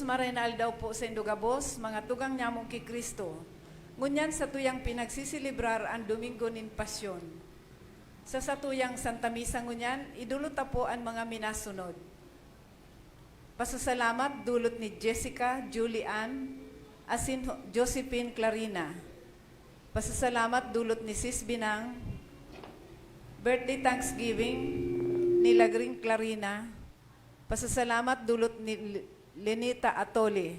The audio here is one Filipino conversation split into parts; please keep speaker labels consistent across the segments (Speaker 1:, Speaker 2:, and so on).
Speaker 1: marinal daw po sa Indugabos, mga tugang nyamong ki Kristo. Ngunyan sa tuyang pinagsisilibrar ang Domingo nin Pasyon. Sa satuyang Santa Misa ngunyan, idulot po ang mga minasunod. Pasasalamat dulot ni Jessica Julian asin Josephine Clarina. Pasasalamat dulot ni Sis Binang. Birthday Thanksgiving ni Lagring Clarina. Pasasalamat dulot ni Lenita Atole,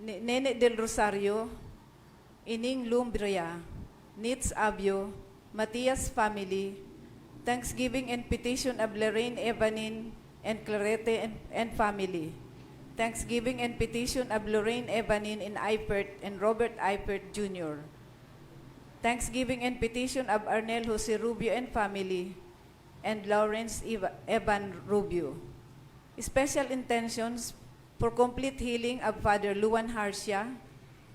Speaker 1: Nene del Rosario, Ining Lumbria, Nits Abio, Matias family. Thanksgiving and petition of Lorraine Evanin and Clarete and family. Thanksgiving and petition of Lorraine Evanin in Eipert and Robert Eipert Jr. Thanksgiving and petition of Arnel Jose Rubio and family and Lawrence Evan Rubio. Special intentions for complete healing of Father Luan Harcia,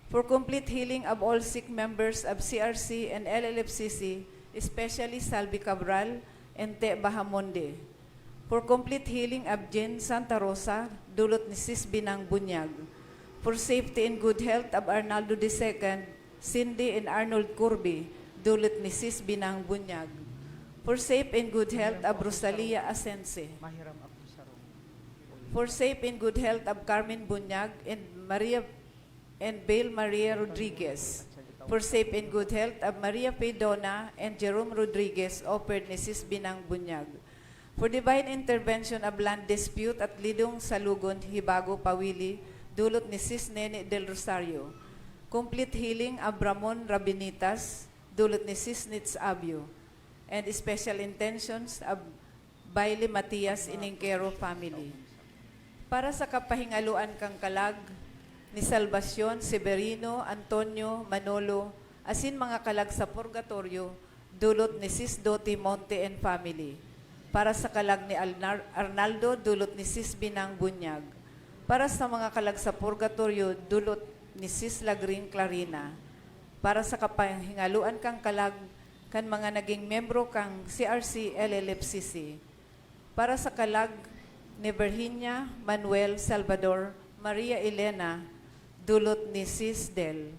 Speaker 1: for complete healing of all sick members of CRC and LLFCC, especially Salvi Cabral and Te Bahamonde. For complete healing of Jen Santa Rosa, dulot ni Sis Binang Bunyag. For safety and good health of Arnaldo II, Cindy and Arnold Curby, dulot ni Sis Binang Bunyag. For safe and good health of Rosalia Asense. For safe and good health of Carmen Bunyag and Bale Maria Rodriguez. For safe and good health of Maria Pedona and Jerome Rodriguez, offered ni Sis Binang Bunyag. For divine intervention of land dispute at Lidong Salugon, Hibago, Pawili, dulot ni Sis Nene del Rosario. Complete healing of Ramon Rabinitas, dulot ni Sis Nits Abio. And special intentions of Bailey Matias Iningkero family. Para sa kapahingaluan kang kalag ni Salvacion, Severino, Antonio, Manolo, asin mga kalag sa purgatorio, dulot ni Sis Doti Monte and family. Para sa kalag ni Arnaldo, dulot ni Sis Binang Bunyag. Para sa mga kalag sa purgatorio, dulot ni Sis Lagring Clarina. Para sa kapahingaluan kang kalag kan mga naging membro kang CRC LLFCC. Para sa kalag ni Virginia Manuel Salvador Maria Elena, dulot ni Sis Del.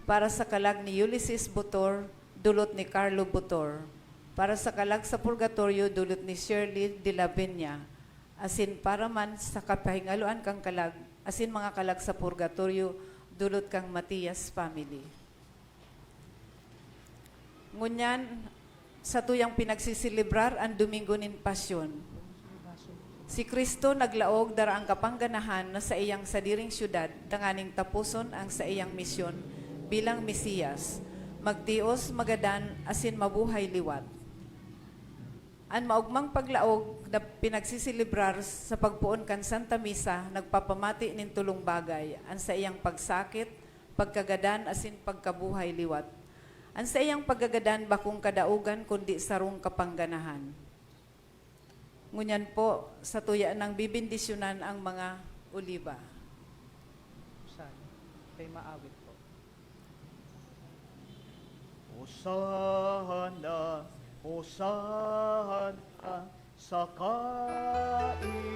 Speaker 1: Para sa kalag ni Ulysses Butor, dulot ni Carlo Butor. Para sa kalag sa purgatorio, dulot ni Shirley de la Peña. Asin para man sa kapahingaluan kang kalag, asin mga kalag sa purgatorio, dulot kang Matias family. Ngunyan, sa tuyang pinagsisilibrar ang Domingo nin Pasyon. Si Kristo naglaog dara ang kapangganahan na sa iyang sadiring syudad, danganing tapuson ang sa iyang misyon bilang Mesiyas, magtios, magadan, asin mabuhay liwat. Ang maugmang paglaog na pinagsisilibrar sa pagpuon kan Santa Misa, nagpapamati nin tulong bagay, ang sa iyang pagsakit, pagkagadan, asin pagkabuhay liwat. Ang sa iyang paggagadan bakong kadaugan kundi sarong kapangganahan. Ngunyan po sa tuya ng bibindisyonan ang mga oliba.
Speaker 2: Kay maawit po.
Speaker 3: Hosana, Hosana sa kaitaasan.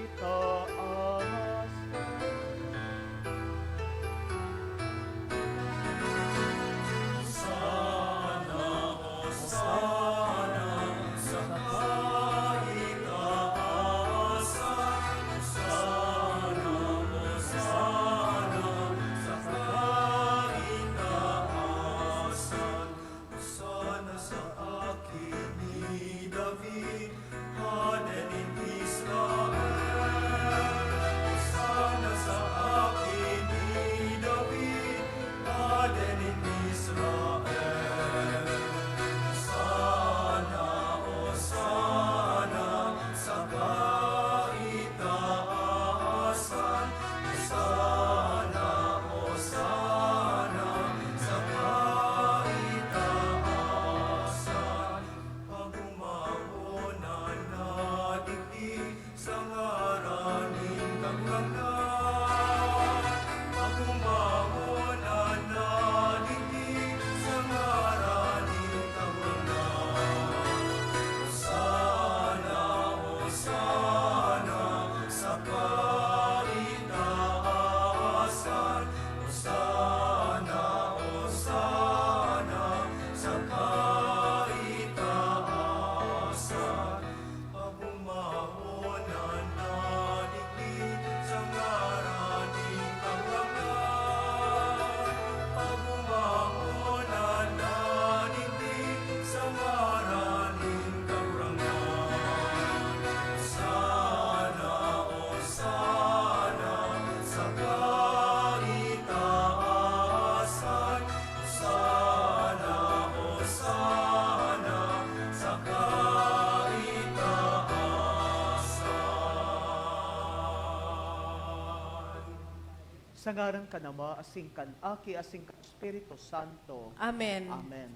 Speaker 3: Sa ngaran ka nama, asing kan aki, asing kan Espiritu Santo.
Speaker 1: Amen.
Speaker 3: Amen.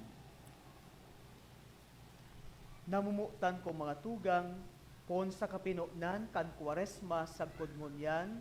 Speaker 3: Namumutan ko mga tugang, pon sa kapinoknan kan Kwaresma sagkod ngunyan,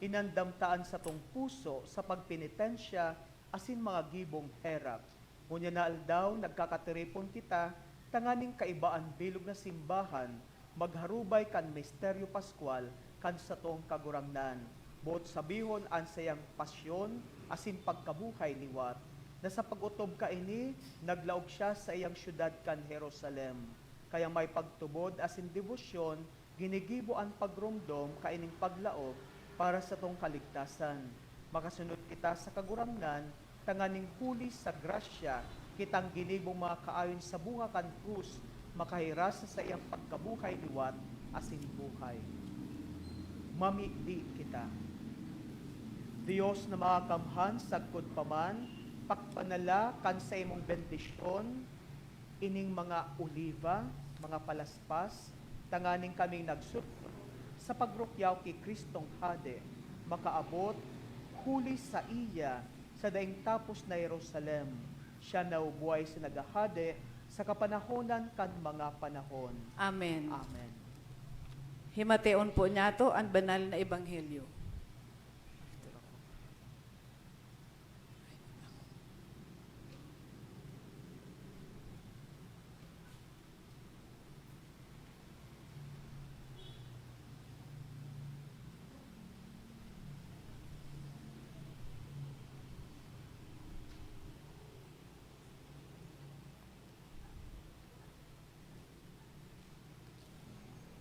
Speaker 3: inandamtaan sa tong puso sa pagpenitensya asin mga gibong herap. Ngunyan na aldaw, nagkakatiripon kita, tanganing kaibaan bilog na simbahan, magharubay kan misteryo paskwal kan sa tong kagurangnan. Buot sabihon an sayang pasyon asin pagkabuhay liwat, na sa pag-utob ka ini, naglaog siya sa iyang syudad kan Jerusalem. Kaya may pagtubod asin debosyon, ginigibo ang pagrumdom kaining paglaog para sa tong kaligtasan. Makasunod kita sa kagurangnan, tanganing huli sa grasya, kitang ginibong mga kaayon sa bunga kan krus, makahirasa sa iyang pagkabuhay liwat asin buhay. Mamigdi kita. Diyos na makakamhan sagkod paman, pakpanala kan sa imong bendisyon, ining mga oliva, mga palaspas, tanganing kaming nagsuto sa pagrukyaw kay Kristong Hade, makaabot, huli sa iya, sa daing tapos na Jerusalem, siya naubuhay sa nagahade, sa kapanahonan kan mga panahon.
Speaker 1: Amen.
Speaker 3: Amen.
Speaker 1: Himateon po niya to ang banal na ebanghelyo.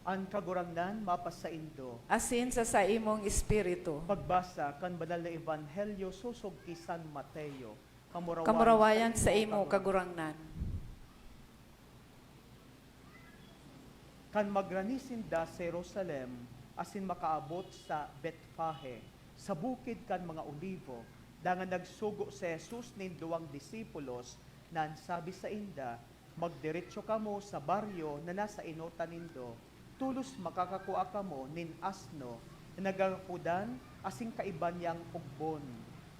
Speaker 3: Ang kagurangnan mapasaindo.
Speaker 1: Asin sa imong espiritu.
Speaker 3: Pagbasa kan banal na ebanghelyo susog ki San Mateo.
Speaker 1: Kamurawayan sa imo kagurangnan.
Speaker 3: Kan magranisin da sa Jerusalem, asin makaabot sa Betfahe, sa bukid kan mga olivo, dangan nagsugo sa Jesus nin duwang disipulos, na sabi sa inda, magdiretso kamo sa baryo na nasa inutan nindo, tulos makakakuha kamo nin asno, na nagakudan asing kaiban niyang ugbon.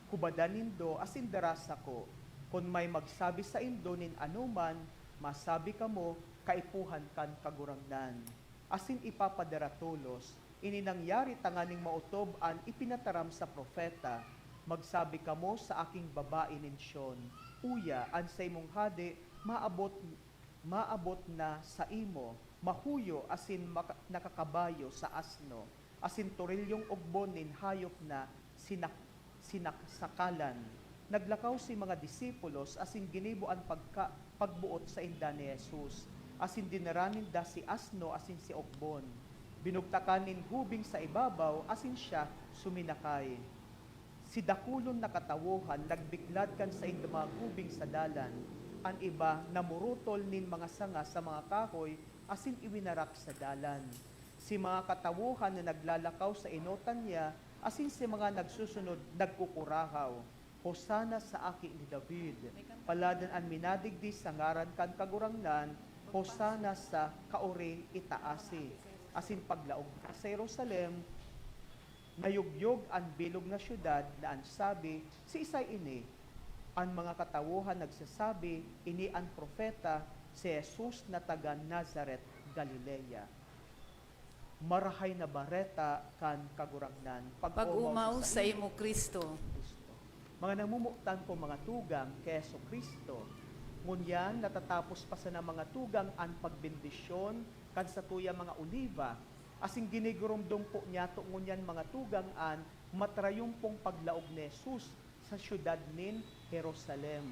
Speaker 3: Kubadan nindo asin darasa ko, kung may magsabi sa indo nin anuman, masabi kamo, kaipuhan kan kagurangnan. Asin ipapadara tulos, ininangyari tanganing mautob an ipinataram sa propeta, magsabi kamo sa aking babae ninsyon, uya an sa imong hade, maabot na sa imo, mahuyo asin nakakabayo sa asno, asin torilyong ugbon nin hayop na sinakasakalan. Naglakaw si mga disipulos asin ginibuan pagbuot sa inda ni Jesus, asin dinaranin da si asno asin si ugbon. Binugtakanin hubing sa ibabaw asin siya suminakay. Si dakulon na katawuhan nagbiklad kan sa inda mga hubing sa dalan. Ang iba namurutol nin mga sanga sa mga kahoy asin iwinarap sa dalan. Si mga katawuhan na naglalakaw sa inutan niya, asin si mga nagsusunod nagkukurahaw. Hosana sa aki ni David, paladan ang minadigdi sa ngaran kan kagurangnan, hosana sa kauri itaasi. Asin paglaog sa Jerusalem, nayugyog ang bilog na syudad na ang sabi, si Isay ini, ang mga katawuhan nagsasabi, ini ang propeta, si Jesus na taga Nazaret, Galilea. Marahay na bareta kan kagurangnan.
Speaker 1: Pag-umaw sa imo Kristo.
Speaker 3: Mga namumutan ko mga tugang keso Kristo. Ngunyan natatapos pa sa mga tugang ang pagbendisyon kan sa tuya mga oliva. Asing ginigurumdong po niya to ngunyan mga tugang an matrayumpong paglaog ni Jesus sa syudad nin Jerusalem.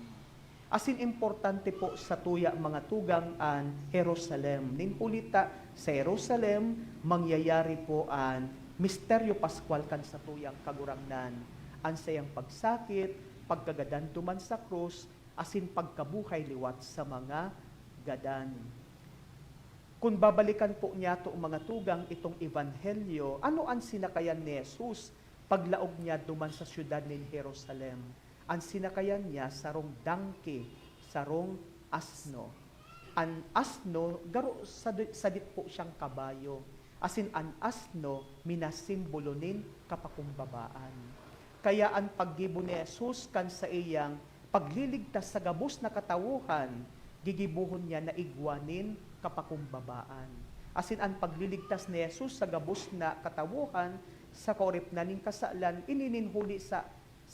Speaker 3: Asin importante po sa tuya mga tugang an Jerusalem. Nin pulita sa Jerusalem, mangyayari po an misteryo paskwal kan sa tuyang kagurangnan. An sayang pagsakit, pagkagadan tuman sa krus, asin pagkabuhay liwat sa mga gadan. Kung babalikan po niya to mga tugang itong ebanghelyo, ano ang sinakayan ni Jesus paglaog niya duman sa syudad ni Jerusalem? Ang sinakayan niya sarong dangke, sarong asno. An asno, garo sadit po siyang kabayo. Asin an asno, minasimbolo nin kapakumbabaan. kaya ang paggibo ni Jesus kan sa iyang pagliligtas sa gabos na katawuhan, gigibuhon niya na igwanin kapakumbabaan. Asin ang pagliligtas ni Jesus sa gabos na katawuhan, sa kaurip na ning kasalan, inininhuli sa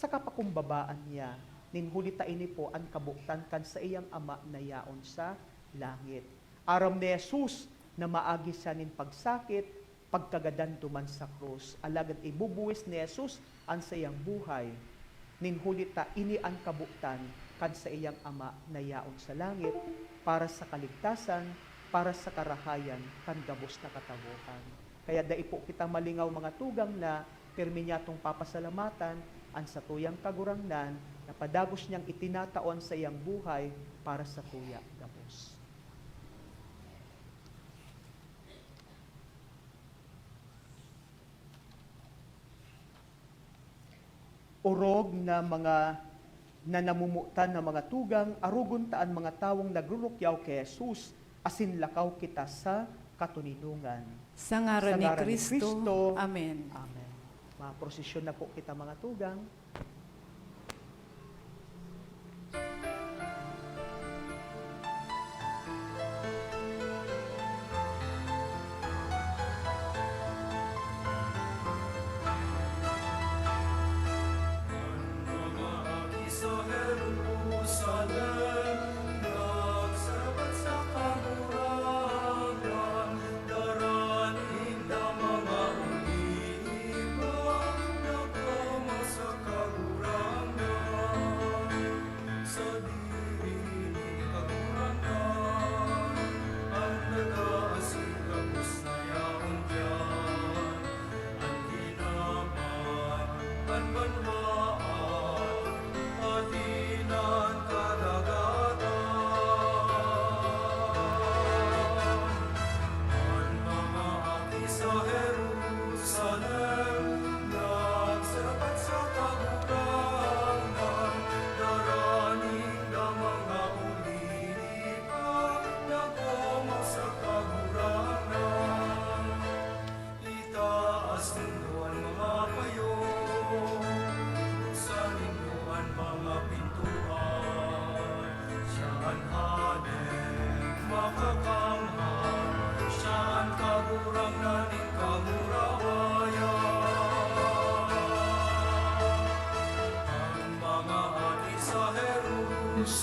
Speaker 3: kapakumbabaan niya. Ninhuli ta ini po ang kabuktan kan sa iyang ama na yaon sa langit. Aram ni Jesus na maagi siya nin pagsakit, pagkagadan duman sa krus. Alagad ibubuwis ni Jesus ang sa iyang buhay. Ninhuli ta ini ang kabuktan kan sa iyang ama na yaon sa langit para sa kaligtasan, para sa karahayan kan gabos na katawuhan. Kaya dai po kita malingaw mga tugang na pirmi niya tong papasalamatan ang sa tuyang kagurangnan na padagos niyang itinataon sa iyang buhay para sa tuya gabos. Urog na mga namumutan na mga tugang, arugon taan mga tawong nagrurukyaw kay Jesus, asin lakaw kita sa katuninungan.
Speaker 1: Sa ngaran ni Kristo. Amen.
Speaker 3: Amen. Maprosesyon na po kita mga tugang.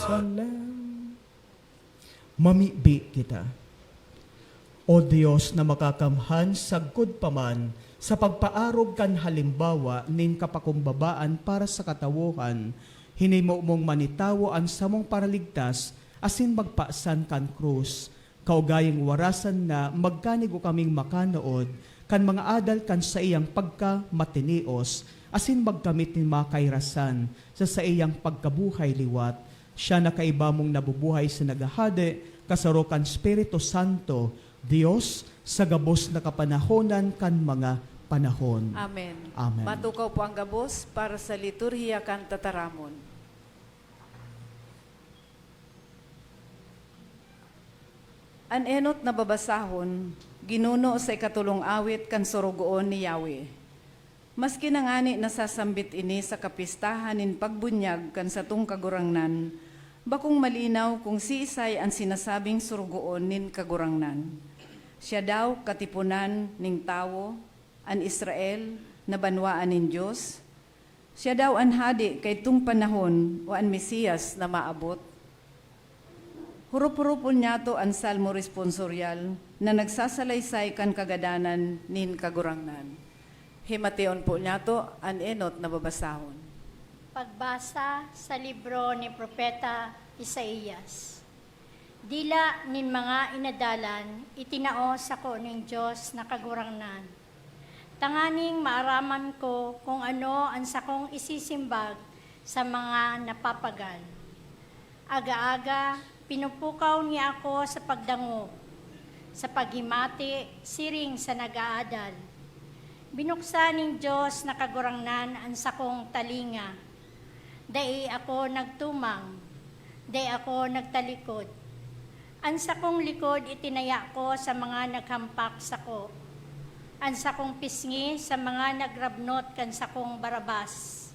Speaker 2: Jerusalem. Mamibi kita. O Diyos na makakamhan sagkod paman sa pagpaarog kan halimbawa nin kapakumbabaan para sa katawuhan, hinimo mong manitawo ang samong paraligtas asin magpaasan kan krus. Kaugayang warasan na magkanigo kaming makanood kan mga adal kan sa iyang pagka-matinios asin magkamit ni makairasan sa iyang pagkabuhay liwat. Siya na kaiba mong nabubuhay sa nagahade, kasarokan Espiritu Santo, Diyos, sa gabos na kapanahonan kan mga panahon.
Speaker 1: Amen.
Speaker 2: Amen.
Speaker 1: Matukaw po ang gabos para sa liturhiya kan tataramon. An enot na babasahon, ginuno sa ikatulong awit kan surugoon ni Yahweh. Maski nangani nasasambit ini sa kapistahan nin pagbunyag kan sa tung kagurangnan, bakong malinaw kung si Isay ang sinasabing surugoon nin kagurangnan. Siya daw katipunan ning tawo, an Israel na banwaan nin Diyos. Siya daw an hadi kay tung panahon o an Mesiyas na maabot. Hurup-hurupon niya to ang salmo responsoryal na nagsasalaysay kan kagadanan nin kagurangnan. Himateon po niya to ang enot na babasahon.
Speaker 4: Pagbasa sa libro ni Propeta Isaías. Dila nin mga inadalan, itinao sa ko ning Diyos na kagurangnan. Tanganing maaraman ko kung ano ang sakong isisimbag sa mga napapagal. Aga-aga, pinupukaw niya ako sa pagdango, sa paghimati, siring sa nag-aadal. Binuksan ng Diyos na kagurangnan ang sakong talinga. Dai ako nagtumang, dai ako nagtalikod. Ang sakong likod itinaya ko sa mga naghampak sako. Ang sakong pisngi sa mga nagrabnot kan sakong barabas.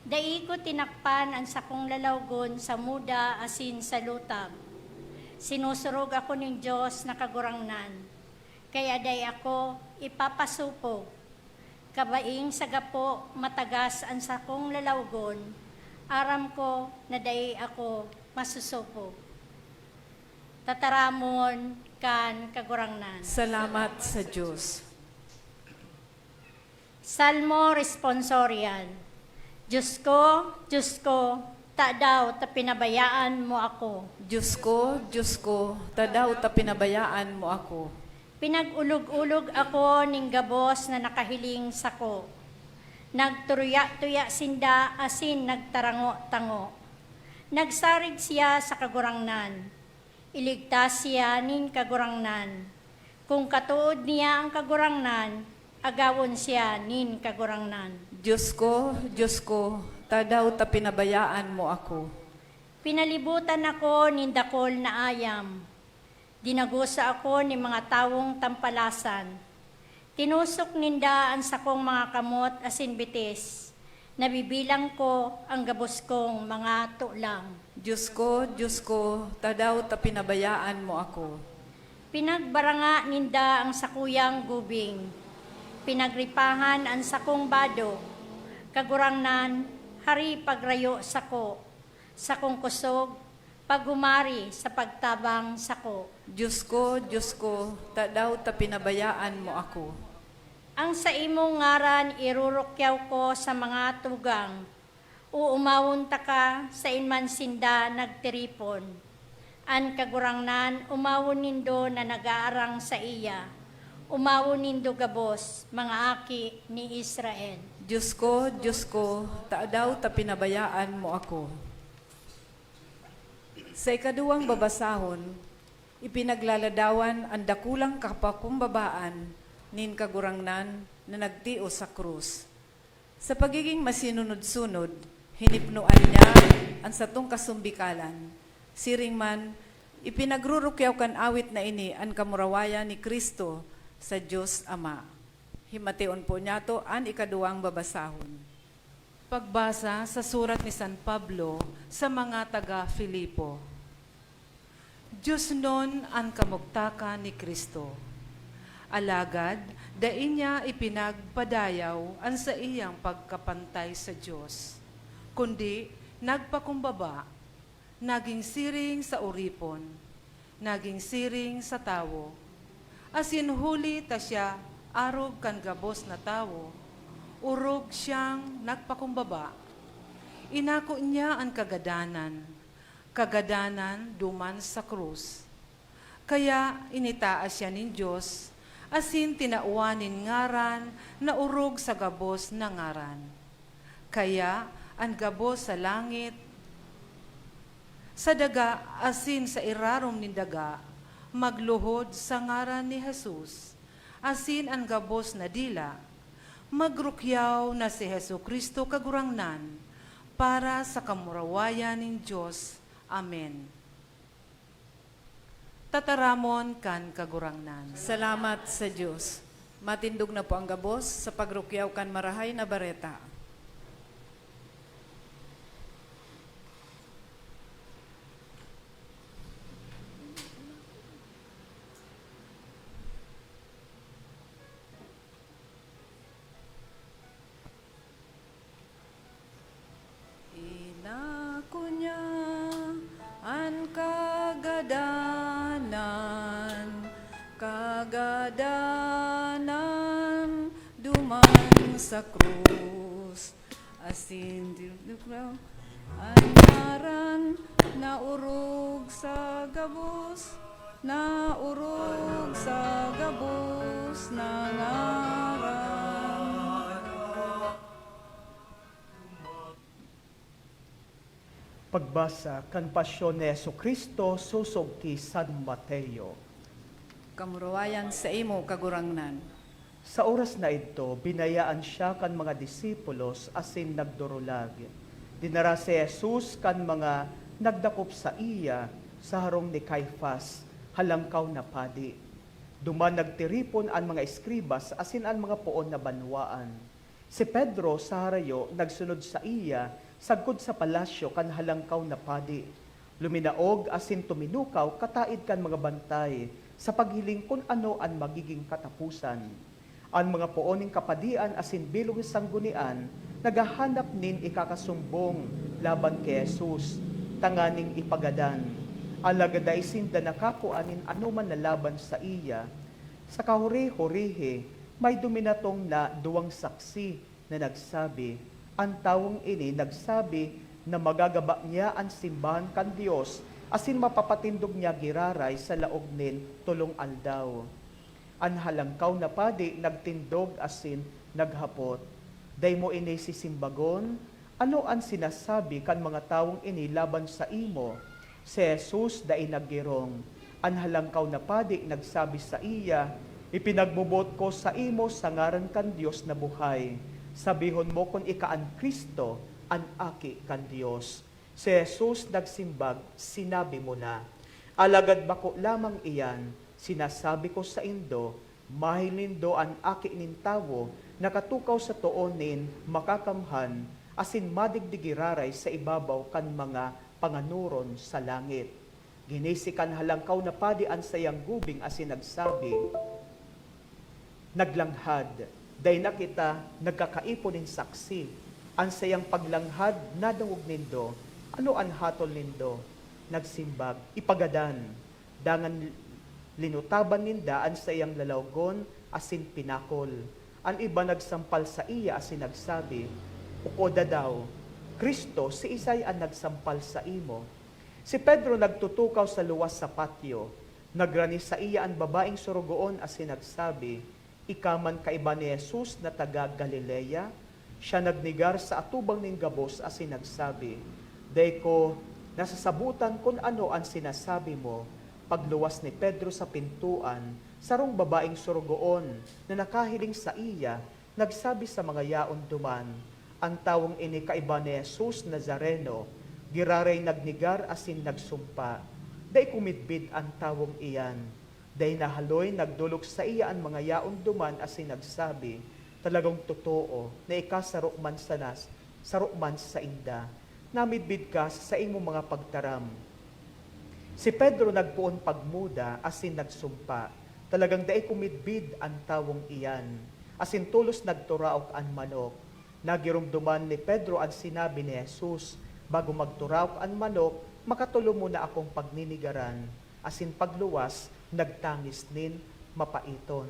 Speaker 4: Dai ko tinakpan ang sakong lalawgon sa muda asin sa lutab. Sinusurog ako ng Diyos na kagurangnan. Kaya day ako ipapasupo. Kabaing sa gapo matagas ang sakong lalawgon. Aram ko na day ako masusupo. Tataramon kan kagurangnan.
Speaker 1: Salamat sa Diyos.
Speaker 4: Salmo responsorial. Diyos ko, ta daw ta pinabayaan mo ako.
Speaker 1: Diyos ko, tadaw ta pinabayaan mo ako.
Speaker 4: Pinag-ulog-ulog ako ning gabos na nakahiling sako. Nagturuya-tuya sinda asin nagtarango-tango. Nagsarig siya sa kagurangnan. Iligtas siya nin kagurangnan. Kung katuod niya ang kagurangnan, agawon siya nin kagurangnan.
Speaker 1: Diyos ko, tadaw ta pinabayaan mo ako.
Speaker 4: Pinalibutan ako nin dakol na ayam. Dinagusa ako ni mga tawong tampalasan. Tinusok ninda ang sakong mga kamot asin bitis. Nabibilang ko ang gabos kong mga tulang.
Speaker 1: Diyos ko, tadaw ta pinabayaan mo ako.
Speaker 4: Pinagbaranga ninda ang sakuyang gubing. Pinagripahan ang sakong bado. Kagurangnan, hari pagrayo sako. Sakong kusog, pagumari sa pagtabang sako.
Speaker 1: Diyos ko, tadaw ta pinabayaan mo ako.
Speaker 4: Ang sa imong ngaran irurukyaw ko sa mga tugang. Uumawon ta ka sa inmansinda nagtiripon. An kagurangnan umawon nindo na nagaarang sa iya. Umawon nindo gabos, mga aki ni Israel.
Speaker 1: Diyos ko, tadaw ta pinabayaan mo ako. Sa ikaduwang babasahon, ipinaglaladawan ang dakulang kapakumbabaan nin kagurangnan na nagtio sa krus. Sa pagiging masinunod-sunod, hinipnuan niya ang satong kasumbikalan. Siring man, ipinagrurukyaw kan awit na ini ang kamurawaya ni Kristo sa Diyos Ama. Himateon po niya to ang ikaduwang babasahon.
Speaker 5: Pagbasa sa surat ni San Pablo sa mga taga-Filipo. Diyos nun ang kamugtakan ni Kristo. Alagad, dain niya ipinagpadayaw ang sa iyang pagkapantay sa Diyos. Kundi, nagpakumbaba, naging siring sa uripon, naging siring sa tawo. Asin huli ta siya, arog kan gabos na tawo, urog siyang nagpakumbaba. Inako niya ang kagadanan duman sa krus. Kaya initaas siya nin Diyos, asin tinauanin ngaran na urog sa gabos na ngaran. Kaya ang gabos sa langit, sa daga asin sa irarom ni daga, magluhod sa ngaran ni Jesus, asin ang gabos na dila, magrukyaw na si Hesu Kristo kagurangnan, para sa kamurawayan ng Diyos. Amen. Tataramon kan kagurangnan.
Speaker 1: Salamat sa Diyos. Matindog na po ang gabos sa pagrukyaw kan marahay na bareta. Inako niya ang kagadanan duman sa krus. Asin ang ngaran na urog sa gabos, na urog sa gabos na ngaran.
Speaker 3: Pagbasa kan pasyon ni Jesucristo susog ti San Mateo.
Speaker 1: Kamurawayan sa imo kagurangnan.
Speaker 3: Sa oras na ito, binayaan siya kan mga disipulos asin nagdurulag. Dinara si Jesus kan mga nagdakop sa iya sa harong ni Caifás, halangkaw na padi. Duman nagtiripon ang mga eskribas asin ang mga poon na banwaan. Si Pedro sa harayo nagsunod sa iya, sagkod sa palasyo kan halangkaw na padi. Luminaog asin tuminukaw kataid kan mga bantay, sa paghiling kung ano ang magiging katapusan. Ang mga puoning kapadian asin bilog sanggunian, nagahanap nin ikakasumbong laban kay Jesus, tanganing ipagadan. Alagaday sinda nakakuanin anuman na laban sa iya. Sa kahuri-hurihe, may duminatong na duwang saksi na nagsabi, ang tawong ini nagsabi na magagaba niya ang simbahan kan Diyos, asin mapapatindog niya giraray sa laog nin tulong aldaw. Ang halangkaw na padi nagtindog asin naghapot. Day mo ini sisimbagon, ano ang sinasabi kan mga tawong ini laban sa imo? Si Jesus day naggirong. Ang halangkaw na padi nagsabi sa iya, ipinagbubot ko sa imo sa ngaran kan Diyos na buhay. Sabihon mo kung ika ang Kristo, ang aki kan Diyos. Si Jesus nagsimbag, sinabi mo na, alagad bako lamang iyan, sinasabi ko sa indo, mahilindo ang aki nin tawo, nakatukaw sa toonin, makakamhan, asin madigdigiraray sa ibabaw kan mga panganuron sa langit. Ginisikan halangkaw na padi ang sayang gubing asin nagsabi, naglanghad, day na kita nagkakaipon ng saksi, ang sayang paglanghad nadungog nindo, ano ang hatol nindo? Nagsimbag, ipagadan, dangan linutaban ninda ang sayang lalawgon asin pinakol. Ang iba nagsampal sa iya asin nagsabi, ukoda daw, Kristo si Isay ang nagsampal sa imo. Si Pedro nagtutukaw sa luwas sa patio, nagrani sa iya ang babaeng surugoon asin nagsabi, ikaman kaiba ni Jesus na taga Galilea, siya nagnigar sa atubang ning gabos asin nagsabi, day ko nasasabutan kung ano ang sinasabi mo. Pagluwas ni Pedro sa pintuan, sarong babaeng surugoon na nakahiling sa iya, nagsabi sa mga yaon duman, ang tawong ini kaiba ni Jesus Nazareno, giraray nagnigar asin nagsumpa, day kumitbid ang tawong iyan. Day nahaloy, nagdulog sa iya ang mga yaon duman asin nagsabi, talagang totoo na ikasarokman sanas, sarokman sa inda, namidbid ka sa imo mga pagtaram. Si Pedro nagpuon pagmuda asin nagsumpa, talagang day kumitbid ang tawong iyan, asin tulos nagturaok ang manok. Nagirumduman ni Pedro ang sinabi ni Jesus, bago magturaok ang manok, makatulo muna akong pagninigaran, asin pagluwas, nagtangis nin mapaiton.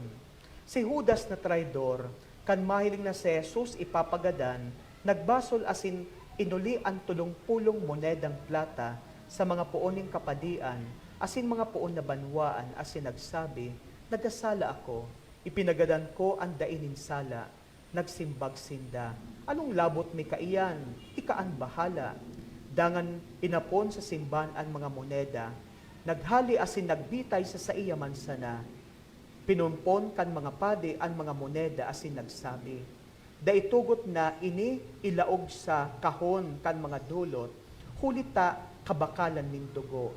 Speaker 3: Si Judas na traidor, kan mahiling na si Jesus ipapagadan, nagbasol asin inuli ang 30 monedang plata sa mga puoning kapadian, asin mga puon na banwaan, asin nagsabi, nagkasala ako, ipinagadan ko ang dainin sala, nagsimbag sinda, anong labot mi kaiyan, ikaan bahala, dangan inapon sa simbahan ang mga moneda, naghali asin nagbitay sa iya mansana, pinumpon kan mga padi ang mga moneda asin nagsabi, daitugot na ini ilaog sa kahon kan mga dulot, hulita kabakalan ning dugo.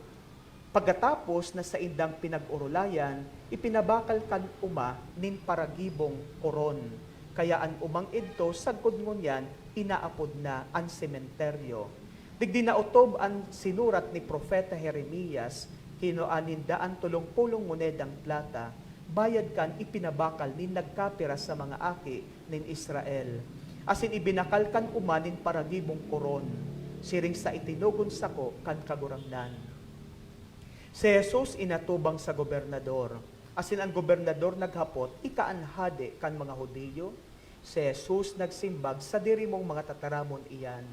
Speaker 3: Pagkatapos na sa indang pinag-urulayan, ipinabakal kan uma nin paragibong koron. Kaya an umang idto sagkod ngunyan inaapod na ang sementeryo. Digdi na utob ang sinurat ni Propeta Jeremias, hinoanin daan 30 monedang plata, bayad kan ipinabakal nin nagkapira sa mga aki nin Israel. Asin ibinakal kan uma nin paragibong koron, siring sa itinugon sako kan kagurangnan. Si Jesus inatubang sa gobernador, asin ang gobernador naghapot, ikaanhade kan mga Hudiyo. Si Jesus nagsimbag sa diri mong mga tataramon iyan.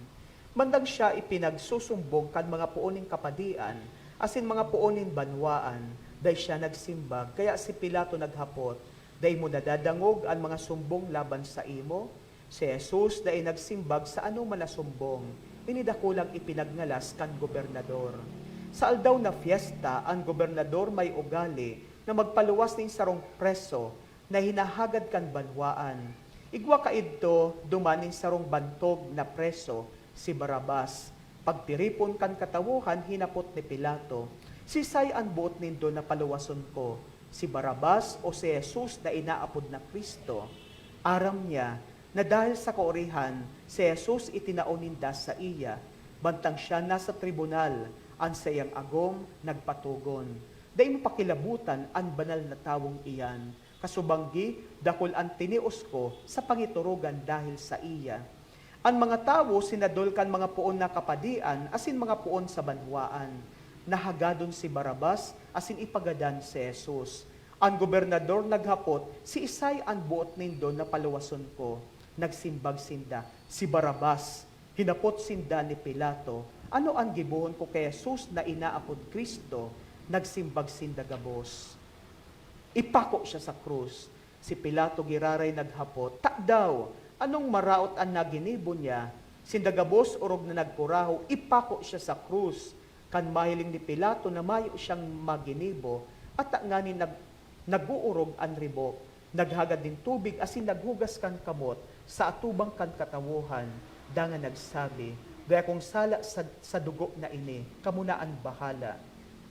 Speaker 3: Mandang siya ipinagsusumbong kan mga puoning kapadian, asin mga puoning banwaan, day siya nagsimbag, kaya si Pilato naghapot, day mo nadadangog ang mga sumbong laban sa imo. Si Jesus day nagsimbag sa anong manasumbong, inidakulang ipinagngalas kan gobernador. Sa aldaw na fiesta, ang gobernador may ugali na magpaluwas ng sarong preso na hinahagad kan banwaan. Igwa kaidto dumaning sarong bantog na preso, si Barabas. Pagpiripon kan katawuhan, hinapot ni Pilato, sisay ang buot nindo na paluwason ko, si Barabas o si Jesus na inaapod na Kristo. Aram niya, na dahil sa kaorihan, si Jesus itinauninda sa iya, bantang siya nasa tribunal, ang sayang agom nagpatugon. Dahil mapakilabutan ang banal na tawong iyan, kasubanggi, dakol ang tinios ko sa pangiturugan dahil sa iya. Ang mga tao sinadolkan mga puon na kapadian, asin mga puon sa banwaan. Nahagadon si Barabas, asin ipagadan si Jesus. Ang gobernador naghapot, si Isay ang buot nindo na paluwason ko. Nagsimbag sinda, si Barabas. Hinapot sinda ni Pilato, ano ang gibuhon ko kay Jesus na inaapod Kristo? Nagsimbag sinda gabos. Ipako siya sa krus. Si Pilato giraray naghapot, tak daw, anong maraot ang naginibo niya? Sindagabos orog na nagkuraho, ipako siya sa krus. Kan mahiling ni Pilato na mayo siyang maginibo, at nga ni naguurog ang ribok. Naghagad din tubig asin naghugas kan kamot sa atubang kan katawuhan. Dangan nagsabi, gaya kong sala sa dugo na ini, kamuna ang bahala.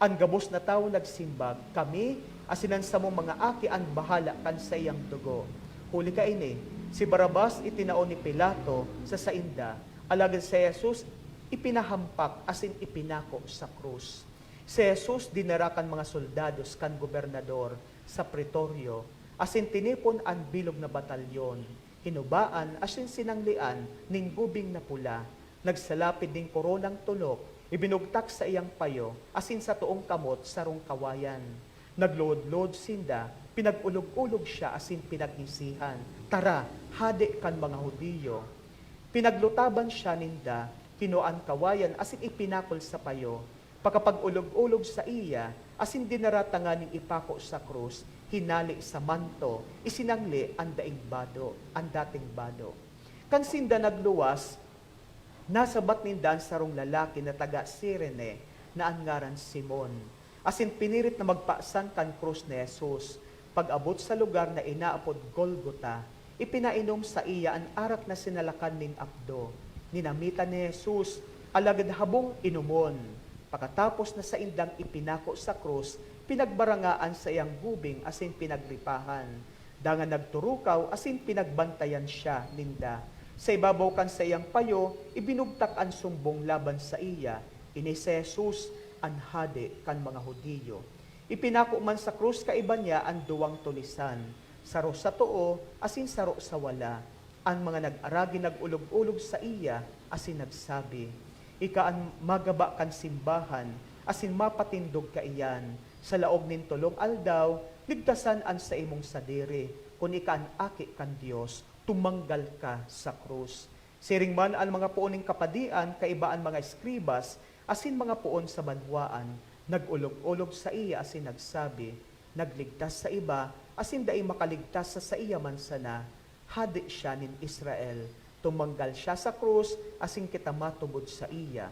Speaker 3: Ang gabos na tao nagsimbag, kami, asinan sa mong mga aki ang bahala kan sa iyang dugo. Huli ka ini, si Barabas itinaon ni Pilato sa sainda, alagad si Jesus ipinahampak asin ipinako sa krus. Si Jesus dinarakan mga soldados kan gobernador sa pretoryo, asin tinipon ang bilog na batalyon, hinubaan asin sinanglian ning gubing na pula, nagsalapid ning koronang tulok, ibinugtak sa iyang payo, asin sa tuong kamot sarong kawayan. Naglood-lood sinda, pinagulog-ulog siya asin pinagisihan. Tara, hade kan mga Hudiyo. Pinaglutaban siya ninda, kinuan kawayan asin ipinakol sa payo. Pagkapag-ulog-ulog sa iya, asin dinaratanganing ipako sa krus, hinali sa manto, isinangli ang dating bado. Kansinda nagluwas, nasa batnindan sarong lalaki na taga Sirene na ang ngaran Simon. Asin pinirit na magpaasan kan krus ni Jesus. Pag-abot sa lugar na inaapod Golgota, ipinainom sa iya ang arak na sinalakan ning apdo. Ninamitan ni Jesus, alagad habong inumon. Pagkatapos na sa indang ipinako sa krus, pinagbarangaan sa iyang gubing asin pinagripahan. Dangan nagturukaw asin pinagbantayan siya ninda. Sa ibabaw kan sa iyang payo, ibinugtak ang sumbong laban sa iya. Ini si Jesus, ang hade kan mga Hudiyo. Ipinako man sa krus kaiba niya ang duwang tulisan. Saro sa too, asin saro sa wala. Ang mga nag-aragi nag-ulog-ulog sa iya, asin nagsabi, ika ang magaba kan simbahan, asin mapatindog ka iyan. Sa laog nin tulong aldaw, ligtasan an sa imong sadiri, kung ika ang aki kan Dios, tumanggal ka sa krus. Siring man ang mga puoning kapadian, kaibaan mga eskribas, asin mga puon sa banwaan, nag-ulog-ulog sa iya asin nagsabi, nagligtas sa iba, asin dai makaligtas sa iya man sana, hadi siya nin Israel, tumanggal siya sa krus, asin kita matubod sa iya.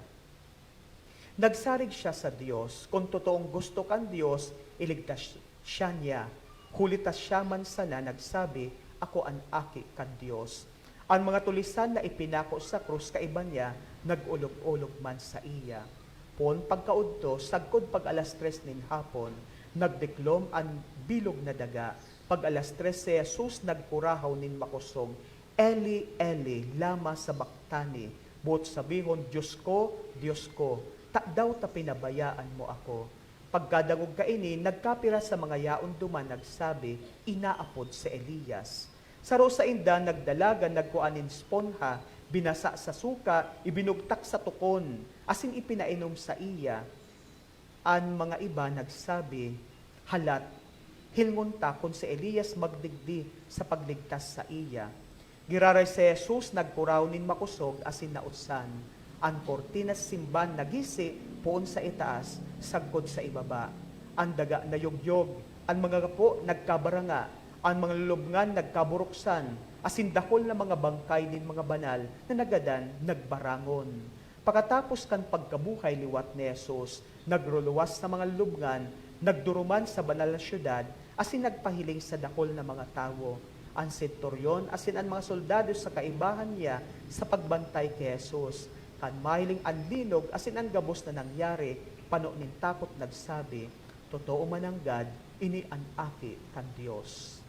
Speaker 3: Nagsarig siya sa Diyos, kung totoong gusto kan Diyos, iligtas siya niya. Hulitas siya man sana, nagsabi, ako ang aki kan Diyos. Ang mga tulisan na ipinako sa krus kaiba niya, nag-ulog-ulog man sa iya. Pon pagkaudto, sagkod pag alas 3 nin hapon, nagdiklom ang bilog na daga. Pag alas 3 si Jesus nagkurahaw nin makusog, Eli, Eli, lama sabachthani. Buot sabihon, Diyos ko, tak daw ta pinabayaan mo ako. Pagkadangog kaini, nagkapira sa mga yaon duman, nagsabi, inaapod si Elias. Saro sa inda, nagdalagan, nagkuanin sponha, binasa sa suka, ibinugtak sa tukon, asin ipinainom sa iya. Ang mga iba nagsabi, halat, hilngon ta kung si Elias magdigdi sa pagligtas sa iya. Giraray si Jesus, nagkuraw nin makusog, asin nautsan. Ang kortinas simban nagisi, poon sa itaas, sagkod sa ibaba. Ang daga na yugyog, ang mga gapo nagkabaranga, ang mga lulubngan nagkaburuksan, asin dakol na mga bangkay nin mga banal na nagadan nagbarangon. Pagkatapos kan pagkabuhay liwat ni Jesus, nagruluwas sa mga lulubngan, nagduruman sa banal na syudad, asin nagpahiling sa dakol na mga tao. Ang senturyon, asin ang mga soldado sa kaibahan niya sa pagbantay kay Jesus. Kan mahiling ang linog, asin ang gabos na nangyari, pano nin takot nagsabi, totoo man ang God, ini ang aki kan Diyos.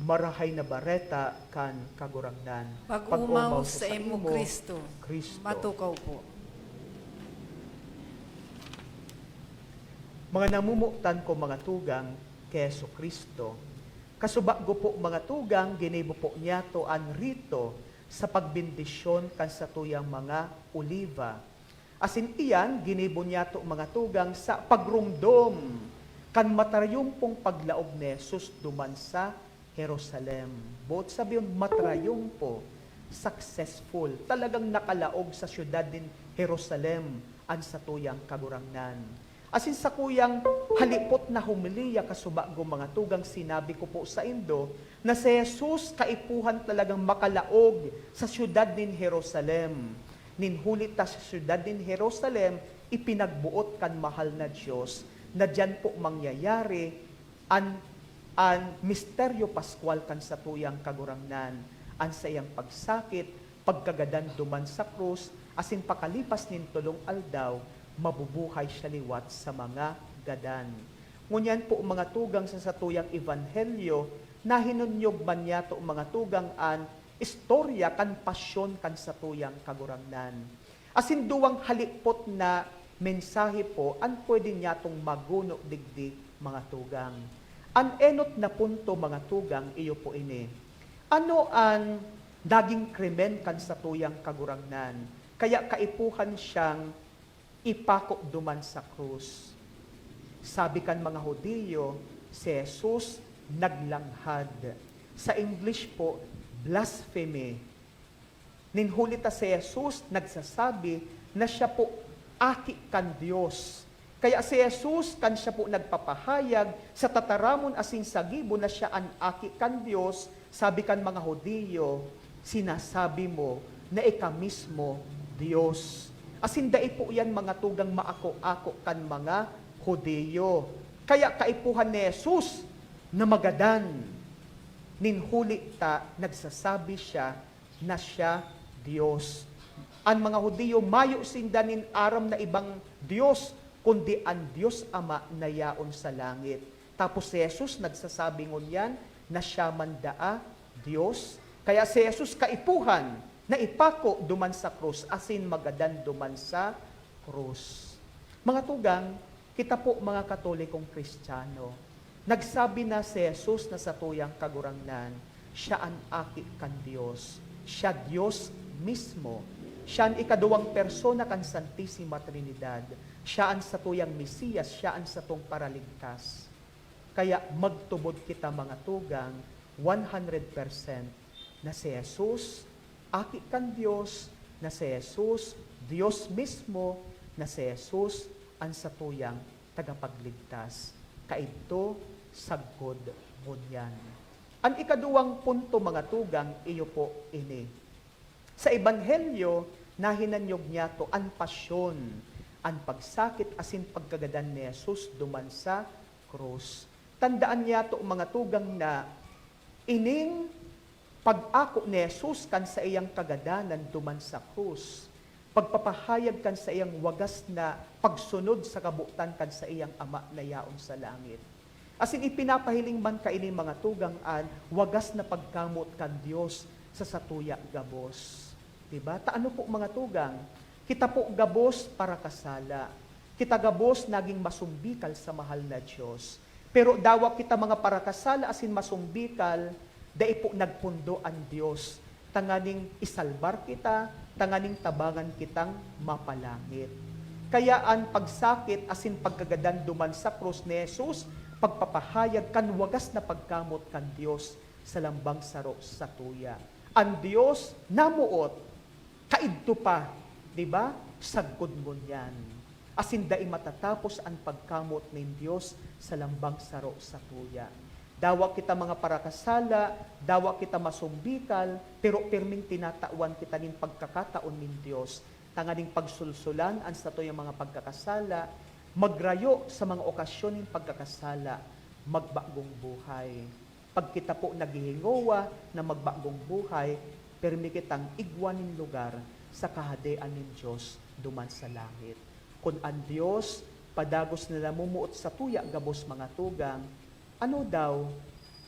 Speaker 3: marahay na bareta kan kagurangnan.
Speaker 1: Pag-umaw sa imo Kristo,
Speaker 3: Kristo.
Speaker 1: matukaw po.
Speaker 3: Mga namumutan ko mga tugang, keso Kristo. Kasubak ko po mga tugang, ginibo po niya to an rito sa pagbindisyon kan sa tuyang mga oliva. Asin iyan, ginibo niya to mga tugang sa pagrumdom kan matarayong pong paglaog ni Jesus duman sa Jerusalem. Both sabi yung matrayong po, successful. Talagang nakalaog sa syudad din Jerusalem an sa tuyang kagurangnan. Asin sa kuyang halipot na humiliya kasubago mga tugang sinabi ko po sa Indo na si Jesus kaipuhan talagang makalaog sa syudad din Jerusalem. Ninhulit ta sa syudad din Jerusalem, ipinagbuot kan mahal na Diyos na dyan po mangyayari an misteryo Pascual kan sa tuyang kagurangnan, an sa iyang pagsakit, pagkagadan duman sa krus, asin pakalipas nin tulong aldaw, mabubuhay siya liwat sa mga gadan. Ngunyan po mga tugang sa satuyang ebanghelyo, na hinunyog man niya to mga tugang an istorya kan pasyon kan satuyang kagurangnan. Asin duwang halipot na mensahe po, an pwede niya tong maguno digdi mga tugang. An enot na punto mga tugang, iyo po ini. Ano ang naging krimen kan satuyang kagurangnan? Kaya kaipuhan siyang ipako duman sa krus. Sabi kan mga Hudiyo, si Jesus naglanghad. Sa English po, blasphemy. Ninhulita si Jesus nagsasabi na siya po aki kan Diyos. Kaya si Jesus kan siya po nagpapahayag sa tataramon asing sagibo na siya an aki kan Diyos. Sabi kan mga Hudiyo, sinasabi mo na ika mismo Diyos. Asin dai po yan mga tugang maako-ako kan mga Hudiyo. Kaya kaipuhan ni Jesus na magadan. Ninhuli ta, nagsasabi siya na siya Diyos. Ang mga Hudiyo mayo sindanin aram na ibang Diyos, kundi ang Diyos Ama na yaon sa langit. Tapos si Jesus nagsasabi ngunyan na siya mandaa Diyos. Kaya si Jesus kaipuhan na ipako duman sa krus, asin magadan duman sa krus. Mga tugang, kita po mga Katolikong Kristiyano, nagsabi na si Jesus na sa tuyang kagurangnan, siya ang aki kan Diyos. Siya Diyos mismo. Siya ang ikaduwang persona kan Santissima Trinidad. Siya ang sa tuyang Mesiyas, siya ang sa tong paraligtas. Kaya magtubod kita mga tugang, 100% na si Jesus, aki kan Diyos, na si Jesus, Diyos mismo, na si Jesus, ang satuyang tagapagligtas. Kaito, sagkod, ngunyan. Ang ikaduwang punto mga tugang, iyo po ini. Sa Ebanghelyo, nahinanyog niya to ang pasyon, ang pagsakit asin pagkagadan ni Jesus duman sa krus. Tandaan niya to mga tugang na ining pag-ako ni Jesus kan sa iyang kagadanan duman sa krus, pagpapahayag kan sa iyang wagas na pagsunod sa kabutan kan sa iyang Ama na yaon sa langit. Asin ipinapahiling man kaini mga tugang an wagas na pagkamot kan Dios sa satuya gabos. Diba? Taano po mga tugang? Kita po gabos para kasala. Kita gabos naging masumbikal sa mahal na Diyos. Pero dawa kita mga parakasala asin masumbikal, dai po nagpundo ang Diyos. Tanganing isalbar kita, tanganing tabangan kitang mapalangit. Kaya ang pagsakit asin pagkagadan duman sa krus ni Jesus, pagpapahayag kan wagas na pagkamot kan Diyos sa lambang saro sa tuya. Ang Diyos namuot, kaidto pa, di ba? Sagkod mo yan. Asin dai matatapos ang pagkamot ng Diyos sa lambang saro sa tuya. Dawa kita mga parakasala, dawa kita masumbikal, pero pirming tinatawan kita nin pagkakataon nin Diyos. Tanganing pagsulsulan ang sa tuyang mga pagkakasala, magrayo sa mga okasyon nin pagkakasala, magbagong buhay. Pag kita po naghihingowa na magbagong buhay, pirmi kitang igwanin lugar sa kahadean nin Diyos duman sa langit. Kung ang Diyos, padagos na namumuot sa tuya gabos mga tugang, ano daw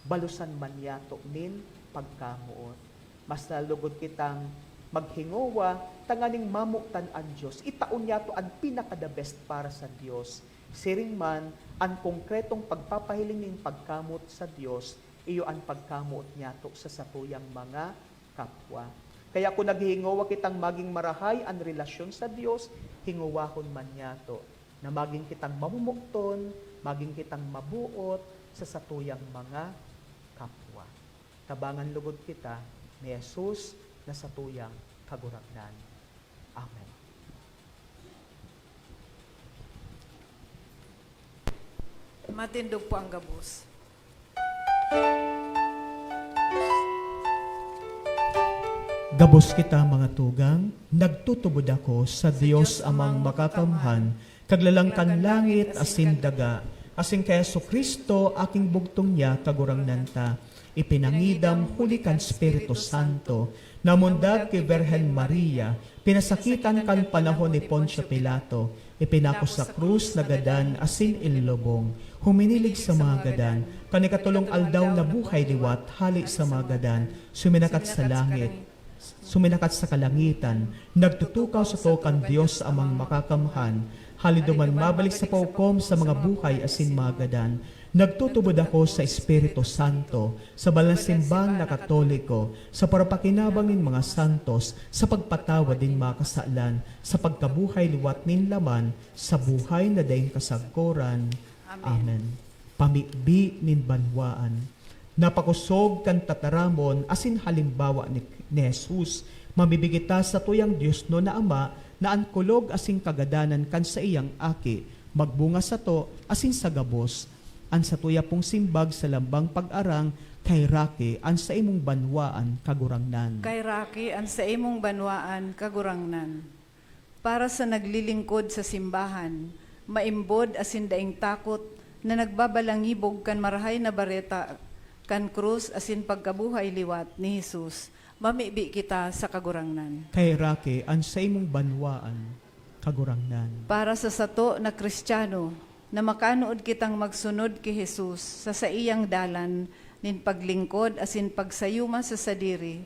Speaker 3: balusan man yato nin pagkamuot. Mas nalugod kitang maghingowa, tanganing mamuktan ang Diyos. Itaon yato ang pinaka-the best para sa Diyos. Siring man, ang konkretong pagpapahiling ning pagkamot sa Diyos, iyo ang pagkamot niyato sa satuyang mga kapwa. Kaya kung naghingowa kitang maging marahay ang relasyon sa Diyos, hingowahon man niyato na maging kitang mamumukton, maging kitang mabuot sa satuyang mga kapwa. Tabangan lugod kita ni Jesus na satuyang kagurangnan. Amen.
Speaker 1: Matindog po ang gabos.
Speaker 2: Gabos kita mga tugang, nagtutubod ako sa Dios amang makakamhan, kaglalangkan langit asin daga, asin kay Kristo aking bugtong niya kagurangnan ta, ipinangidam huli kan Espiritu Santo, namundag kay Virgen Maria, pinasakitan kan panahon ni Poncio Pilato, ipinako sa krus na gadan asin ilubong, huminilig sa mga gadan, kanikatulong aldaw na buhay liwat, hali sa mga gadan, suminakat sa langit, suminakat sa kalangitan, nagtutukaw sa tokan Diyos amang makakamhan, haliduman mabalik sa paukom sa mga buhay asin mga gadan, nagtutubod ako sa Espiritu Santo, sa balansimbang na Katoliko, sa parapakinabang nin mga santos, sa pagpatawad din mga kasalan, sa pagkabuhay liwat nin laman, sa buhay na daing kasagkoran. Amen. Pamikbi nin banwaan. Napakusog kan tataramon asin halimbawa ni Jesus, mabibigita sa tuyang Diyos no na Ama, na ankulog asin kagadanan kan sa iyang aki, magbunga sa to asin sa gabos, an sa tuya pong simbag sa lambang pag-arang, kay Raki an sa imong banwaan kagurangnan.
Speaker 1: Kay Raki, ang sa imong banwaan, kagurangnan. Para sa naglilingkod sa simbahan, maimbod asin daing takot, na nagbabalangibog kan marahay na bareta, kan krus asin pagkabuhay liwat ni Jesus, mamibi kita sa kagurangnan.
Speaker 2: Kay Raki an sa imong banwaan kagurangnan.
Speaker 1: Para sa sato na Kristiyano, na makanood kitang magsunod kay Jesus sa iyang dalan, nin paglingkod asin pagsayuma sa sadiri,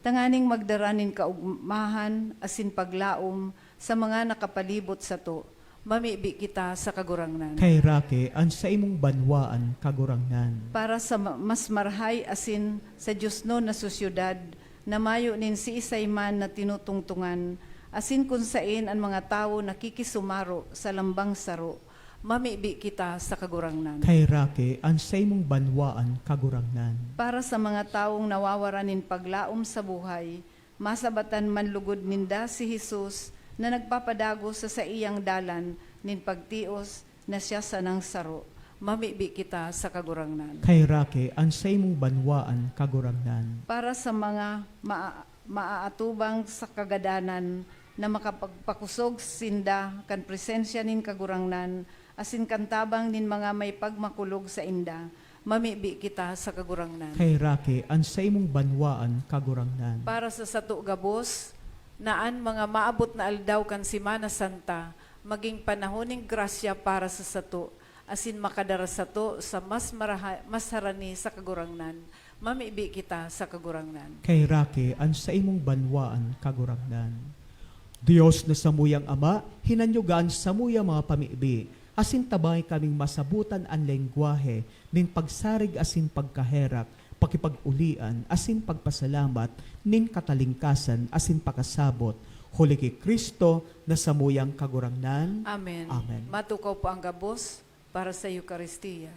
Speaker 1: tanganing magdaranin kaugmahan asin paglaom sa mga nakapalibot sa to, mamibi kita sa kagurangnan.
Speaker 2: Kay Raki an sa imong banwaan kagurangnan.
Speaker 1: Para sa mas marhay asin sa Diyos no na sosyudad, na mayo nin si isayman na tinutungtungan, asin kung sain ang mga tao nakikisumaro sa lambang saro, mamibi kita sa kagurangnan.
Speaker 2: Kay Raki an sa imong banwaan kagurangnan.
Speaker 1: Para sa mga taong nawawara nin paglaom sa buhay, masabatan manlugod ninda si Jesus na nagpapadago sa iyang dalan nin pagtios na siya sa nang saro, mamibi kita sa kagurangnan.
Speaker 2: Kay Raki an sa imong banwaan kagurangnan.
Speaker 1: Para sa mga maaatubang sa kagadanan na makapagpakusog sinda kan presensya nin kagurangnan, asin kantabang nin mga may pagmakulog sa inda, mamibi kita sa kagurangnan.
Speaker 2: Kay Raki an sa imong banwaan kagurangnan.
Speaker 1: Para sa sato gabos, naan mga maabot na aldaw kan Semana Santa, maging panahoning grasya para sa sato, asin makadara sato sa mas harani sa kagurangnan, mamibi kita sa kagurangnan.
Speaker 2: Kay Raki an sa imong banwaan kagurangnan. Dios na samuyang Ama, hinanyugan samuya mga pamibi, asin tabay kaming masabutan ang lengguwahe, nin pagsarig asin pagkaherak, pakipag-ulian, asin pagpasalamat, nin katalingkasan, asin pakasabot, huli kay Kristo na samuyang kagurangnan.
Speaker 1: Amen.
Speaker 2: Amen.
Speaker 1: Matukaw po ang gabos para sa Eucharistia.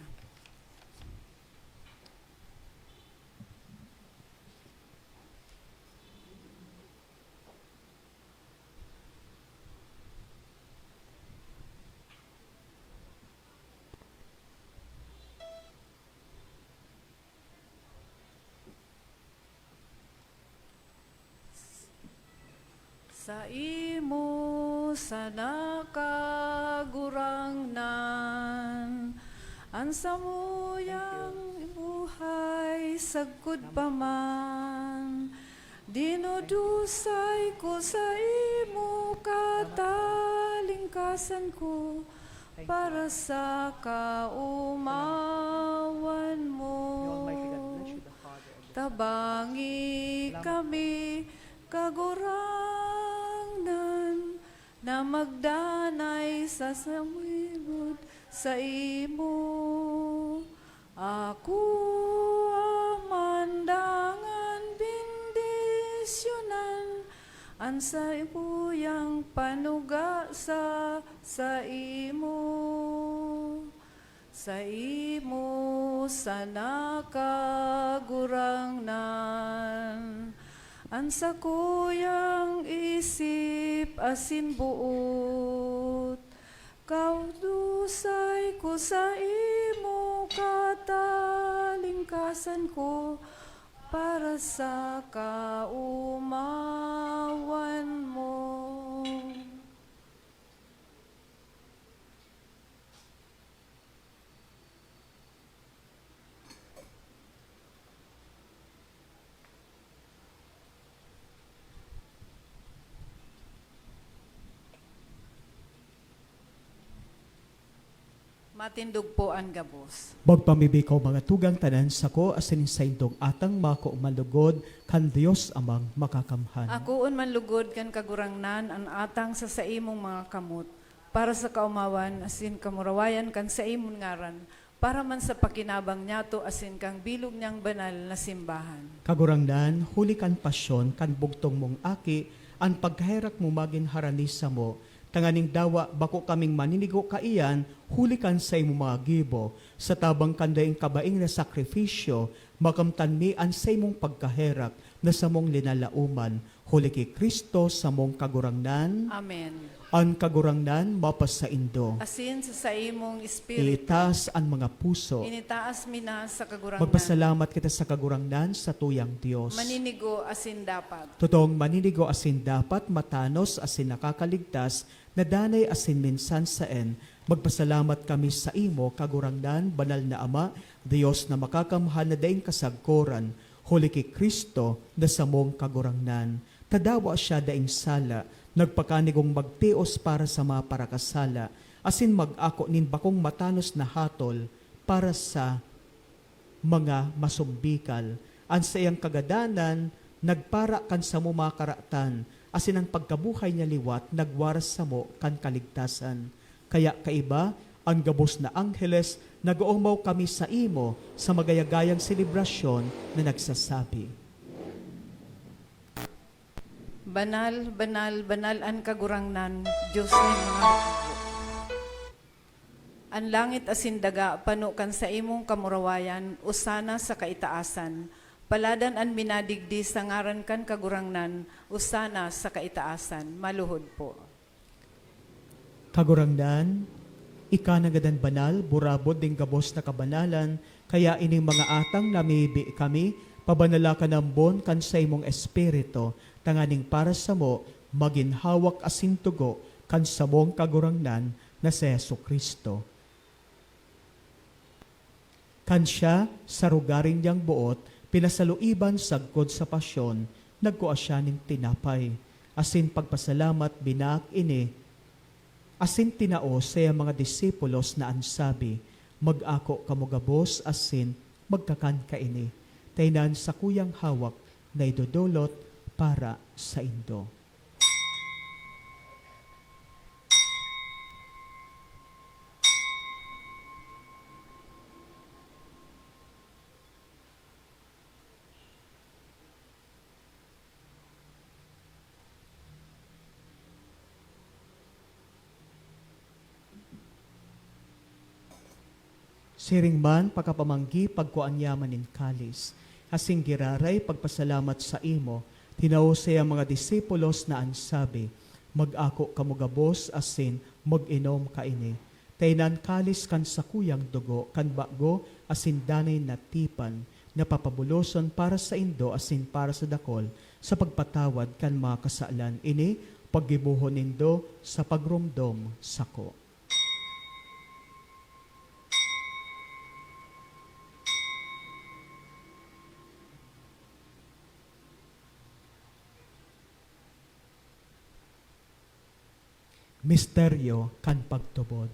Speaker 1: Sa imo sa nakagurangnan, ang samuyang buhay sagkod pa man, dinudusay ko sa imo katalingkasan ko, para sa kaumawan mo. tabangi kami kagurangnan na magdanay sa samibod sa imo. Ako amandangan bindisyonan an sa ibuyang panuga sa imo. Sa imo sana kagurangnan an sa kuyang isip asin buot. Kaudusay ko sa imo katalingkasan ko para sa kaumawan mo. Matindog po ang gabos.
Speaker 2: Magpamibikaw mga tugang tanan sako asin sa indong atang mako malugod kan Dios amang makakamhan.
Speaker 1: Akoon man lugod kan kagurangnan ang atang sa imong mga kamot para sa kaumawan asin kamurawayan kan sa imong ngaran para man sa pakinabang niyato asin kang bilog niyang banal na simbahan.
Speaker 2: Kagurangnan, huli kan pasyon kan bugtong mong aki, ang pagkaherak mo magin haranisa mo, tanganing dawa bako kaming maninigo kaiyan, huli kan sa imo mga gibo, sa tabang kandaing kabaing na sakripisyo, makamtan mi an sa imong pagkaherak na sa mong linalauman, huli ki Kristo sa mong kagurangnan,
Speaker 1: Amen.
Speaker 2: ang kagurangnan mapas sa indo.
Speaker 1: Asin sa imong espiritu,
Speaker 2: Itas ang mga puso.
Speaker 1: initaas mi na sa kagurangnan.
Speaker 2: Magpasalamat kita sa kagurangnan sa tuyang Dios.
Speaker 1: Maninigo asin dapat.
Speaker 2: Totoong maninigo asin dapat matanos asin nakakaligtas na danay asin minsan saen. Magpasalamat kami sa imo kagurangnan banal na Ama, Dios na makakamhan na daing kasagkoran, huli ki Kristo na sa mong kagurangnan. Tadawa siya daing sala, nagpakanigong magtios para sa mga parakasala, asin mag-ako nin bakong matanos na hatol para sa mga masumbikal. Ang sayang kagadanan, nagpara kan sa mo mga karatan, asin ang pagkabuhay niya liwat, nagwaras sa mo kan kaligtasan. Kaya kaiba, ang gabos na angheles, nag-uumaw kami sa imo sa magayagayang selebrasyon na nagsasabi,
Speaker 1: Banal, banal, banal ang kagurangnan, Diyos ni mga hukbo. Ang langit asin daga, panukan sa imong kamurawayan, usana sa kaitaasan. Paladan ang minadigdi sa ngaran kan kagurangnan, usana sa kaitaasan. Maluhod po.
Speaker 2: Kagurangnan, ikanagadan banal, burabod ding gabos na kabanalan, kaya ining mga atang namibi kami, pabanala ka ng bon kan sa imong espiritu, tanganing para sa mo, maginhawak asintugo kan sa mong kagurangnan na si Yesu Kristo. Kan siya, sa rugaring niyang buot, pinasaluiban sagkod sa pasyon, nagkuha siya ning tinapay. Asin pagpasalamat binak ini, asin tinao sa mga disipulos na ansabi, mag-ako kamugabos asin magkakan kaini. Tainan sa kuyang hawak na idudulot para sa indo. Siring man pagkapamanggi pagkuan yaman in kalis, asing giraray pagpasalamat sa imo, tinao siya mga disipulos na ansabi, mag-ako kamugabos asin mag-inom kaini. Tainan kalis kan sa kuyang dugo, kan bago asin danay na tipan, napapabuloson para sa indo asin para sa dakol, sa pagpatawad kan mga kasaalan ini, paggibuhon nindo sa pagrumdom sako. Misteryo kan pagtubod.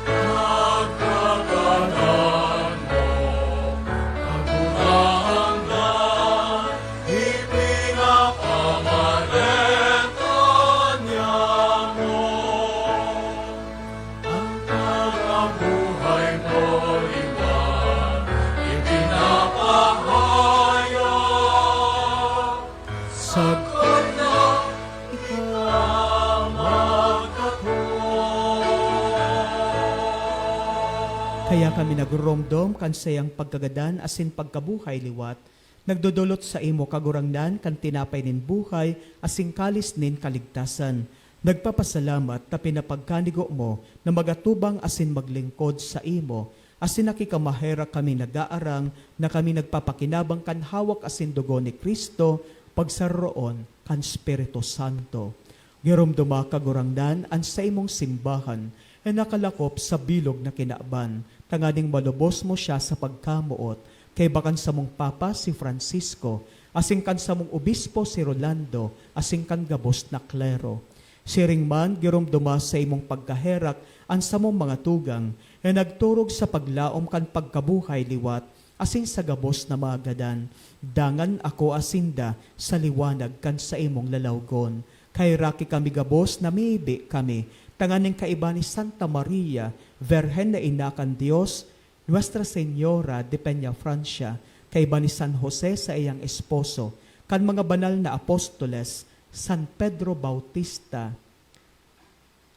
Speaker 6: Kagurangnan
Speaker 2: sag Kaya kami nagromdom kan sayang pagkagadan asin pagkabuhay liwat, nagdodolot sa imo kagurangnan kan tinapay nin buhay asing kalis nin kaligtasan. Nagpapasalamat ta pinapagkanigo mo na magatubang asin maglingkod sa imo, asin nakikamahera kami nagaarang na kami nagpapakinabang kan hawak asin dugo ni Kristo, pagsaroon kan Espiritu Santo. Giromduma kagurangnan an sa imong simbahan, ay nakalakop sa bilog na kinaaban, tanganing malubos mo siya sa pagkamuot, kay bakan sa mong papa si Francisco, asing kan sa mong obispo si Rolando, asing kan gabos na klero. Siring man, giromduma sa imong pagkaherak, an sa mong mga tugang, ay nagturog sa paglaom kan pagkabuhay liwat, asing sa gabos na magadan, dangan ako asinda sa liwanag kan sa imong lalawgon. Kay raki kami gabos na miibi kami, tanganing kaiba ni Santa Maria, Virgen na Inakan Diyos, Nuestra Señora de Peña Francia, kaiba ni San Jose sa iyang esposo, kan mga banal na apostoles, San Pedro Bautista,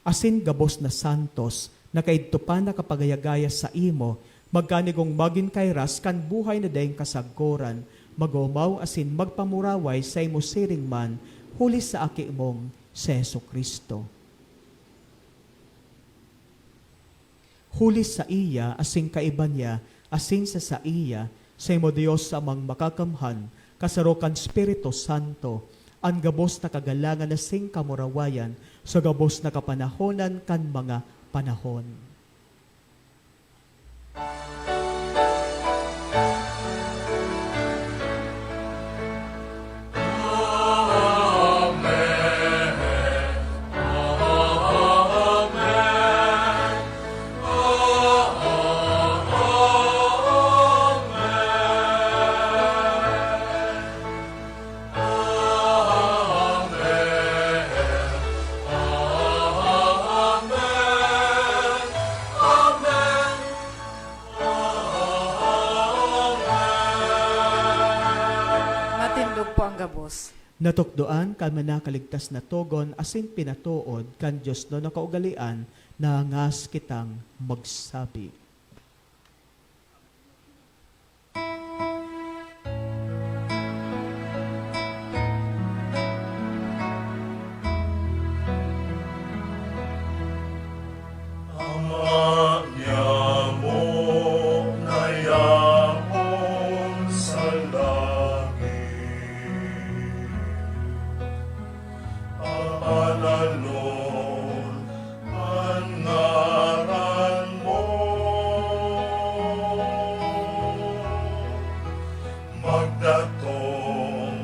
Speaker 2: asin gabos na santos, na kaidto pa nakapagayagaya sa imo, magkanigong magin kairas kan buhay na dayang kasagkoran, magumaw asin magpamuraway sa imo siring man, huli sa aki mong si Jesu Kristo. Huli sa iya, asing kaiba niya, asin sa iya, sa imo Diyos sa amang makakamhan, kasarokan Espiritu Santo, ang gabos na kagalangan na sing kamurawayan, sa gabos na kapanahonan kan mga panahon.
Speaker 1: Matindog po ang gabos.
Speaker 2: Natukdoan kan manakaligtas na togon asin pinatuod kan Diyos no nakaugalian na ngas kitang magsabi.
Speaker 6: Ama niya mo na yaon sa langit, apalalon ang ngaran mo, magdatong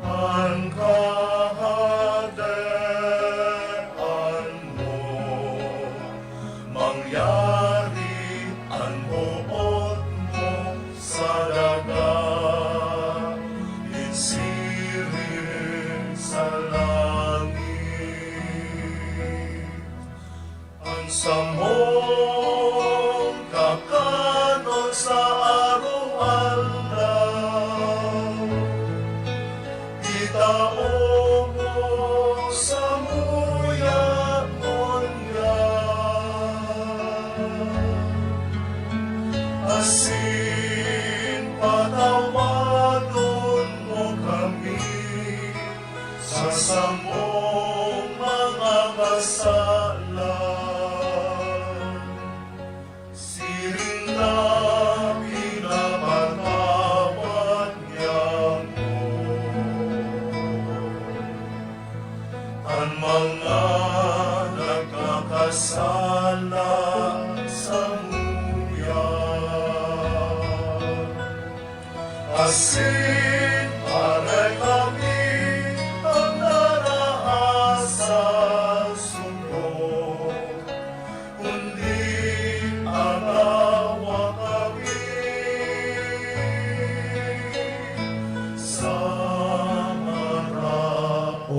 Speaker 6: ang kaharian mo, mangyari ang buot mo sa dagat, insirin sa langit. Ang samong kakanon sa araw-araw, itao mo sa asin patawadon mo kami sa samong mga kasalan. Siring na pinapatawad niya mo ang mga nagkakasala sa asin para kami ang narahasa sundo, kundi ang awa kami sa maraon.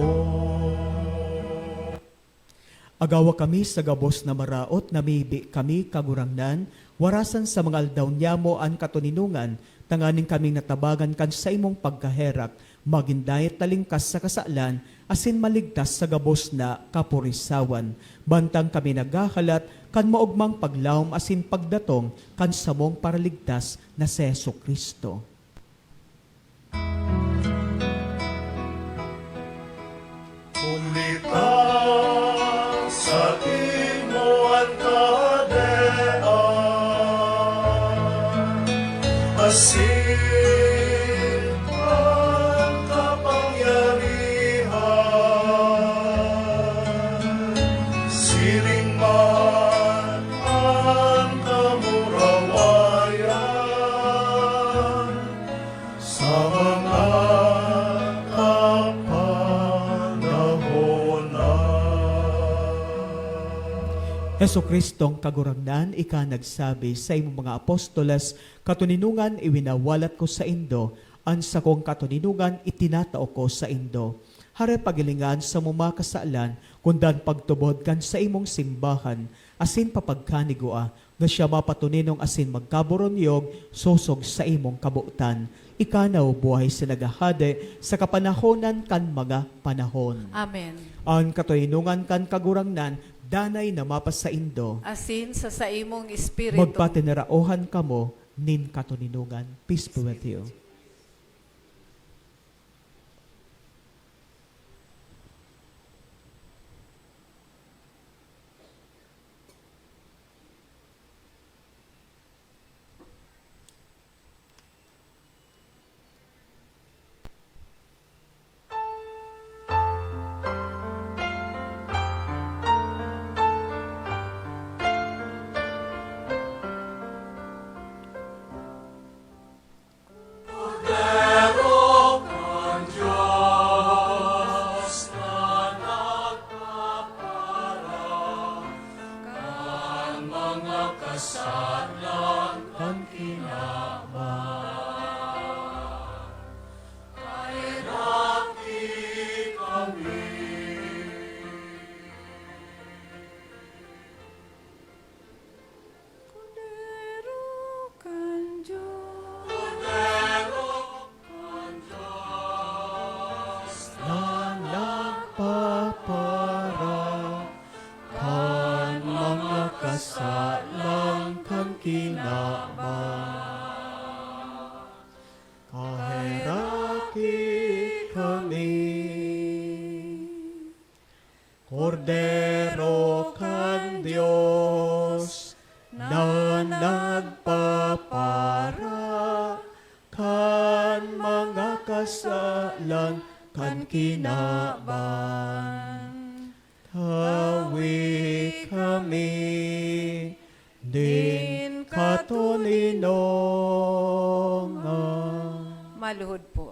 Speaker 2: Agawa kami sa gabos na maraot, namibi kami kagurangnan, warasan sa mga aldaw niya mo ang katuninungan, tanganing kaming natabagan kan sa imong pagkaherak, magindayat talingkas sa kasalan, asin maligtas sa gabos na kapurisawan. Bantang kami nagahalat, kan maugmang paglawom asin pagdatong, kan samong paraligtas na si Jesucristo.
Speaker 6: Umitaw sa imo ang kadean, asin ang kapangyarihan, siring man ang kamurawayan, sa mga
Speaker 2: Jesucristong kagurangnan, ika nagsabi sa imong mga apostoles, katuninungan iwinawalat ko sa indo, ang sakong katuninungan itinatao ko sa indo. Hare pagilingan sa muma kasaalan, kundan pagtubod kan sa imong simbahan, asin papagkanigua, nga siya mapatuninong asin magkaboronyog, susog sa imong kabuutan. Ikanaw buhay sinagahade sa kapanahonan kan mga panahon.
Speaker 1: Amen.
Speaker 2: Ang katuninungan kan kagurangnan, danay na mapas sa indo,
Speaker 1: Asin sa imong espiritu.
Speaker 2: magpatinaraohan kamo nin katuninungan. Peace be with you. Kasalang kan kinabang, kaheraki kami, Kordero kan Diyos, na nagpapara, kan mga kasalang kan kinabang. Hawi kami din katuninongan.
Speaker 1: Maluhod po.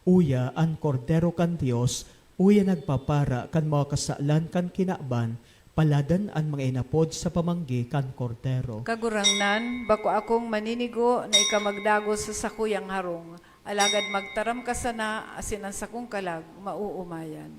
Speaker 2: Uya ang kordero kan Dios, uya nagpapara kan mga kasalan kan kinaban, paladan ang mga inapod sa pamanggi kan kordero.
Speaker 1: Kagurangnan, bako akong maninigo na ikamagdagos sa sakuyang harong. Alagad magtaram ka sana, asin ang sakong kalag, mauumayan.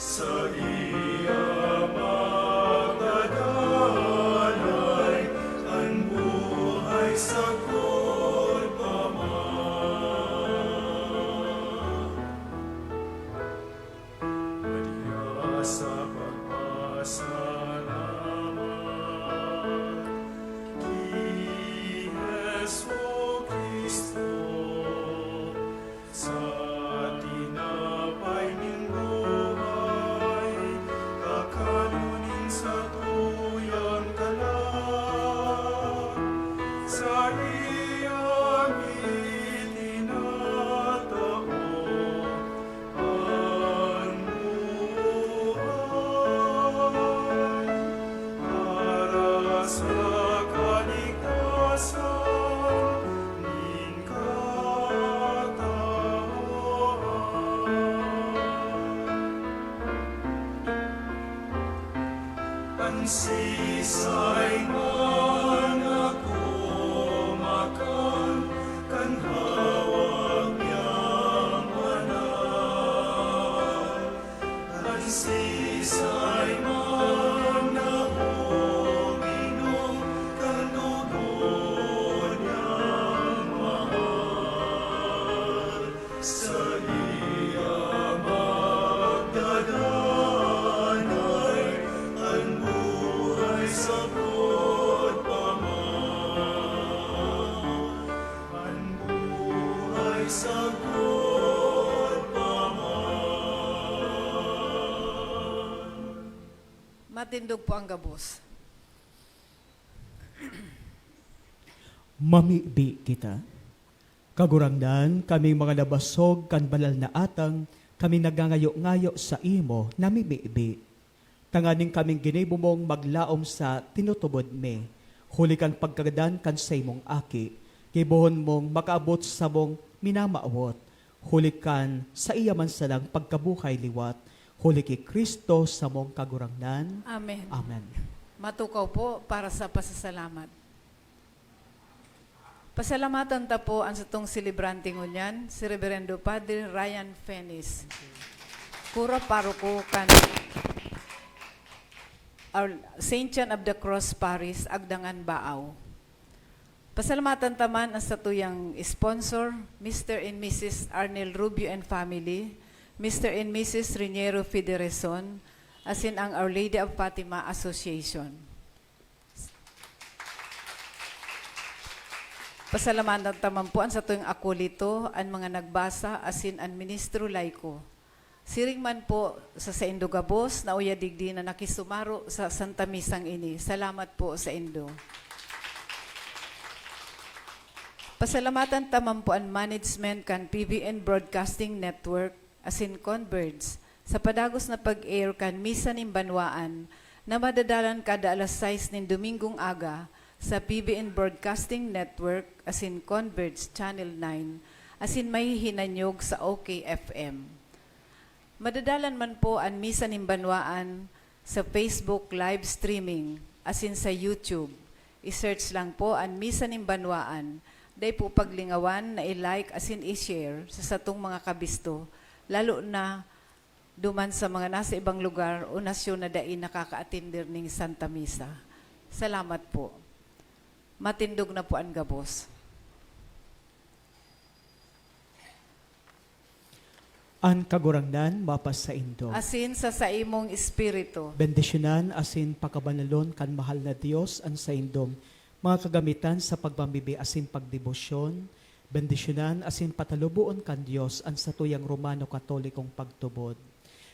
Speaker 6: sa iya magdadalay, ang buhay sa Maria sa pagpasalamat kay Hesu Kristo, sa tinapay ning buhay, kakanunin sa tuyang kalag, sa iyang itinatao ang buhay para sa kaligtasan ning katauhan. Pansisay man ako makan, kan hawag niyang manal. Pansisay man ako minom, kan dugo niyang mahal. Sa iya magdadanay, ang buhay sa ang buhay sa
Speaker 1: Matindog po ang gabos.
Speaker 2: Mamibi kita. Kagurangdan, kami mga nabasog kan balal na atang, kami nagangayo-ngayo sa imo, namimibi. Tanganing kaming ginibumong maglaom sa tinutubod me. Huli kan pagkagadan kan sa imong aki. Kibuhon mong makaabot sa mong minamaawot. Huli kan sa iya man salang pagkabuhay liwat. Huli ki Kristo sa mong kagurangnan.
Speaker 1: Amen.
Speaker 2: Amen.
Speaker 1: Matukaw po para sa pasasalamat. Pasalamatan ta po ang satong celebrante ngunyan, si Reverendo Padre Ryan Fenis. Kura paroko kan our Saint John of the Cross Parish, Agdangan, Baaw. Pasalamatan taman ang satuyang sponsor, Mr. and Mrs. Arnel Rubio and family, Mr. and Mrs. Riniero Federason, asin ang Our Lady of Fatima Association. Pasalamatan taman po ang satuyang akulito, ang mga nagbasa, asin ang ministro laiko. Siring man po sa Indo Gabos, na uyadigdi na nakisumaro sa Santa Misang ini. Salamat po sa Indo. Pasalamatan taman po ang management kan PBN Broadcasting Network, asin Converge, sa padagos na pag-air kan Misa ning Banwaan, na madadalan kada alas 6 nin Domingong aga, sa PBN Broadcasting Network, asin Converge Channel 9, asin may hinanyog sa OKFM. Madadalan man po ang Misa ning Banwaan sa Facebook live streaming, asin sa YouTube. I-search lang po ang Misa ning Banwaan. Day po paglingawan na i-like asin i-share sa satong mga kabisto, lalo na duman sa mga nasa ibang lugar o nasyon na dai nakaka-atender ning Santa Misa. Salamat po. Matindog na po ang gabos.
Speaker 2: An kagurangnan, mapas sa Indo.
Speaker 1: Asin sa imong espiritu.
Speaker 2: Bendisyonan asin pakabanalon kan mahal na Dios an sa indong mga kagamitan sa pagpambibi asin pagdebosyon. Bendisyonan asin patalubuon kan Dios an sa tuyang Romano Katolikong pagtubod.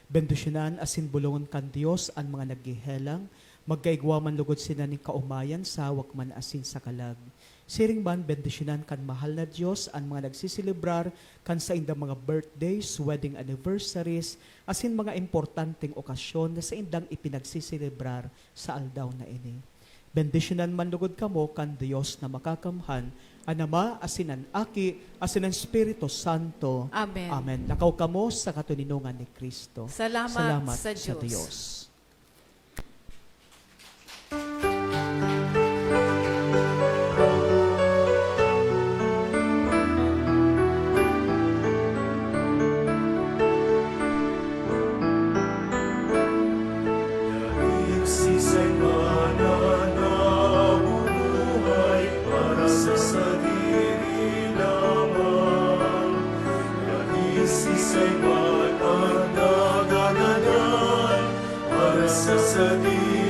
Speaker 2: Bendisyonan asin bulungon kan Dios an mga naggihelang, magkaigwaman lugod sina ning kaumayan sa wakman asin sa kalag. Siring man, bendisyonan kan mahal na Diyos ang mga nagsisilibrar kan sa indang mga birthdays, wedding anniversaries, asin mga importanteng okasyon na sa indang ipinagsisilibrar sa aldaw na ini. Bendisyonan man lugod kamo kan Diyos na makakamhan, ang Ama, asin ang Aki, asin ang Espiritu Santo.
Speaker 1: Amen.
Speaker 2: Amen. Nakaw kamo sa katuninungan ni Kristo.
Speaker 1: Salamat sa
Speaker 2: sa
Speaker 1: Diyos.
Speaker 2: Diyos.
Speaker 6: sa sadya